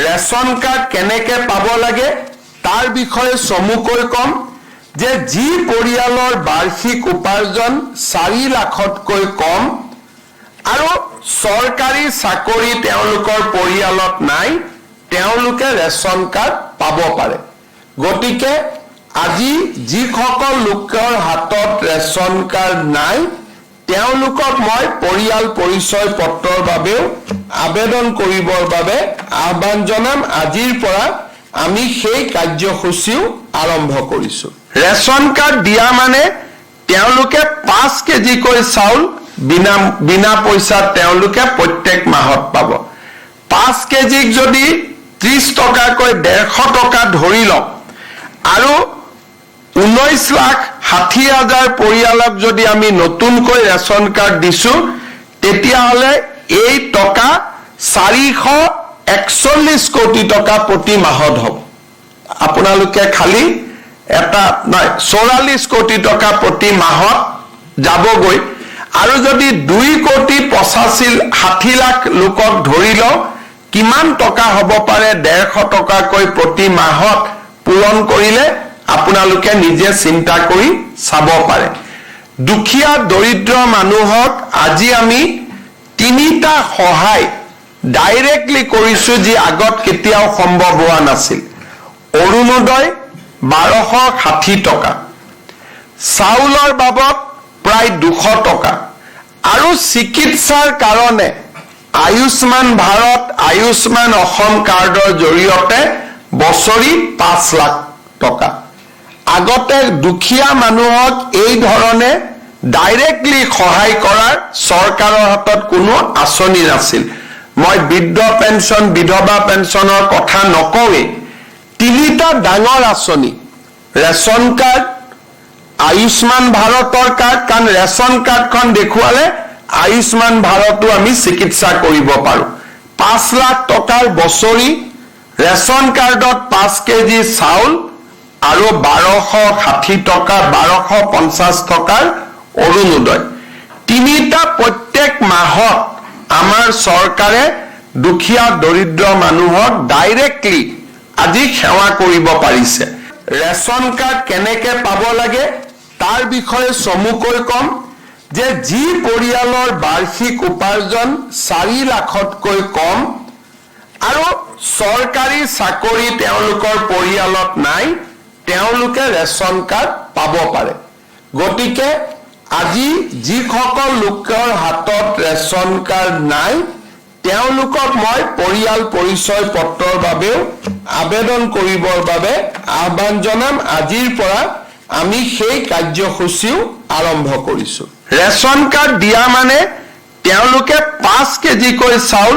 ration card কেনেকৈ পাব লাগে তাৰ বিষয়ে চমুকৈ কম যে যি পৰিয়ালৰ বাৰ্ষিক উপাৰ্জন 4 লাখতকৈ কম আৰু চৰকাৰী চাকৰি তেওঁলোকৰ পৰিয়ালত নাই তেওঁলোকে ৰেচন কাৰ্ড পাব পাৰে গতিকে আজি যিসকল লোকৰ হাতত ৰেচন কাৰ্ড নাই তেওঁলোকক মই পৰিয়াল পৰিচয় পত্ৰৰ বাবে আবেদন কৰিবৰ বাবে আহ্বান জনাম আজিৰ পৰা আমি সেই কাৰ্যসূচীও আৰম্ভ কৰিছো ৰেচন কাৰ্ড দিয়া মানে তেওঁলোকে 5 কেজিকৈ চাউল বিনা পইচাত তেওঁলোকে প্ৰত্যেক মাহত পাব 5 কেজিক যদি 30 টকাকৈ 150 টকা ধৰি লওক আৰু 19,60,000 পৰিয়ালক যদি আমি নতুনকৈ ৰেচন কাৰ্ড দিছো তেতিয়া হলে এই টকা 441 কোটি টকা প্ৰতি মাহত হ'ব আপোনালোকে খালি এটা নাই 44 কোটি টকা প্ৰতি মাহত যাবগৈ আৰু যদি 2 কোটি 60 লাখ লোকক ধৰি লও কিমান টকা হ'ব পাৰে 150 টকাকৈ প্ৰতি মাহত পূৰণ কৰিলে আপোনালোকে নিজে চিন্তা কৰি চাব পাৰে দুখীয়া দৰিদ্ৰ মানুহক আজি আমি 3টা সহায় ডাইৰেক্টলি কৰিছো যি আগত কেতিয়াও সম্ভৱ হোৱা নাছিল অৰুণোদয় 1260 টকা চাউলৰ বাবদ প্ৰায় 200 টকা আৰু চিকিৎসাৰ কাৰণে আয়ুষ্মান ভাৰত আয়ুষ্মান অসম কাৰ্ডৰ জৰিয়তে বছৰি 5 লাখ টকা আগতে দুখীয়া মানুহক এই ধৰণে ডাইৰেক্টলি সহায় কৰাৰ চৰকাৰৰ হাতত কোনো আঁচনি নাছিল মই বৃদ্ধ পেঞ্চন বিধৱা পেঞ্চনৰ কথা নকওঁৱে 3টা ডাঙৰ আঁচনি ৰেচন কাৰ্ড আয়ুষ্মান ভাৰতৰ কাৰ্ড কাৰণ ৰেচন কাৰ্ডখন দেখুৱালে আয়ুষ্মান ভাৰতো আমি চিকিৎসা কৰিব পাৰো 5 লাখ টকাৰ বছৰি ৰেচন কাৰ্ডত 5 কেজি চাউল আৰু 1260 টকা 1250 টকাৰ অৰুণোদয় 3টা প্ৰত্যেক মাহত আমাৰ চৰকাৰে দুখীয়া দৰিদ্ৰ মানুহক ডাইৰেক্টলি আজি সেৱা কৰিব পাৰিছে ৰেচন কাৰ্ড কেনেকৈ পাব লাগে তাৰ বিষয়ে চমুকৈ কম যে যি পৰিয়ালৰ বাৰ্ষিক উপাৰ্জন 4 লাখতকৈ কম আৰু চৰকাৰী চাকৰি তেওঁলোকৰ পৰিয়ালত নাই তেওঁলোকে ৰেচন কাৰ্ড পাব পাৰে গতিকে আজি যিসকল লোকৰ হাতত ৰেচন কাৰ্ড নাই তেওঁলোকক মই পৰিয়াল পৰিচয় পত্ৰৰ বাবে আবেদন কৰিবৰ বাবে আহ্বান জনাম আজিৰ পৰা আমি সেই কাৰ্যসূচীও আৰম্ভ কৰিছো ৰেচন কাৰ্ড দিয়া মানে তেওঁলোকে 5 কেজিকৈ চাউল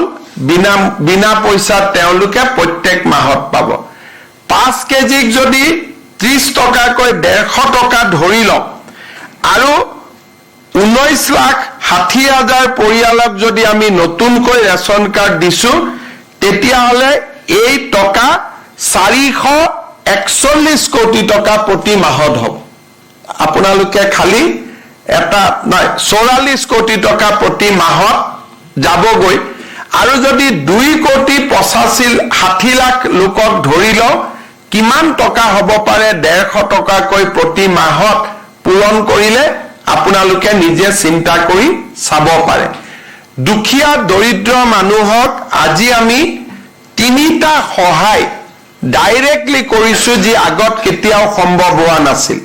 বিনা পইচাত তেওঁলোকে প্ৰত্যেক মাহত পাব 5 কেজিক যদি 30 টকাকৈ 150 টকা ধৰি লওক আৰু 19,60,000 পৰিয়ালক যদি আমি নতুনকৈ ৰেচন কাৰ্ড দিছো তেতিয়া হলে এই টকা 441 কোটি টকা প্ৰতি মাহত হ'ব আপোনালোকে খালি এটা নাই 44 কোটি টকা প্ৰতি মাহত যাবগৈ আৰু যদি 2 কোটি 60 লাখ লোকক ধৰি লও কিমান টকা হ'ব পাৰে 150 টকাকৈ প্ৰতি মাহত পূৰণ কৰিলে আপোনালোকে নিজে চিন্তা কৰি চাব পাৰে দুখীয়া দৰিদ্ৰ মানুহক আজি আমি 3টা সহায় ডাইৰেক্টলি কৰিছো যি আগত কেতিয়াও সম্ভৱ হোৱা নাছিল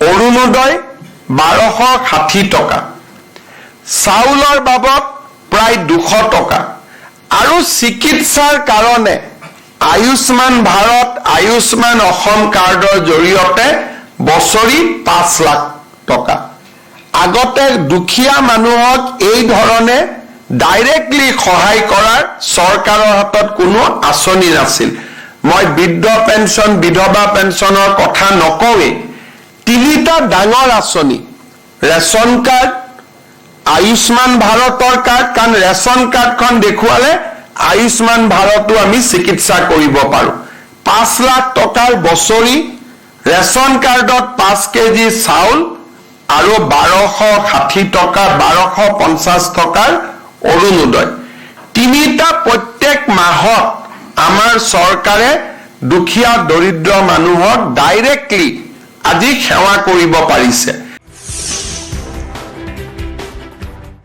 অৰুণোদয় 1260 টকা চাউলৰ বাবদ প্ৰায় 200 টকা আৰু চিকিৎসাৰ কাৰণে আয়ুষ্মান ভাৰত আয়ুষ্মান অসম কাৰ্ডৰ জৰিয়তে বছৰি 5 লাখ টকা আগতে দুখীয়া মানুহক এই ধৰণে ডাইৰেক্টলি সহায় কৰাৰ চৰকাৰৰ হাতত কোনো আঁচনি নাছিল মই বৃদ্ধ পেঞ্চন বিধৱা পেঞ্চনৰ কথা নকওঁৱে 3টা ডাঙৰ আঁচনি ৰেচন কাৰ্ড আয়ুষ্মান ভাৰতৰ কাৰ্ড কাৰণ ৰেচন কাৰ্ডখন দেখুৱালে আয়ুষ্মান ভাৰতো আমি চিকিৎসা কৰিব পাৰো 5 লাখ টকাৰ বছৰি ৰেচন কাৰ্ডত 5 কেজি চাউল আৰু 1260 টকা 1250 টকাৰ অৰুণোদয় 3টা প্ৰত্যেক মাহত আমাৰ চৰকাৰে দুখীয়া দৰিদ্ৰ মানুহক ডাইৰেক্টলি আজি সেৱা কৰিব পাৰিছে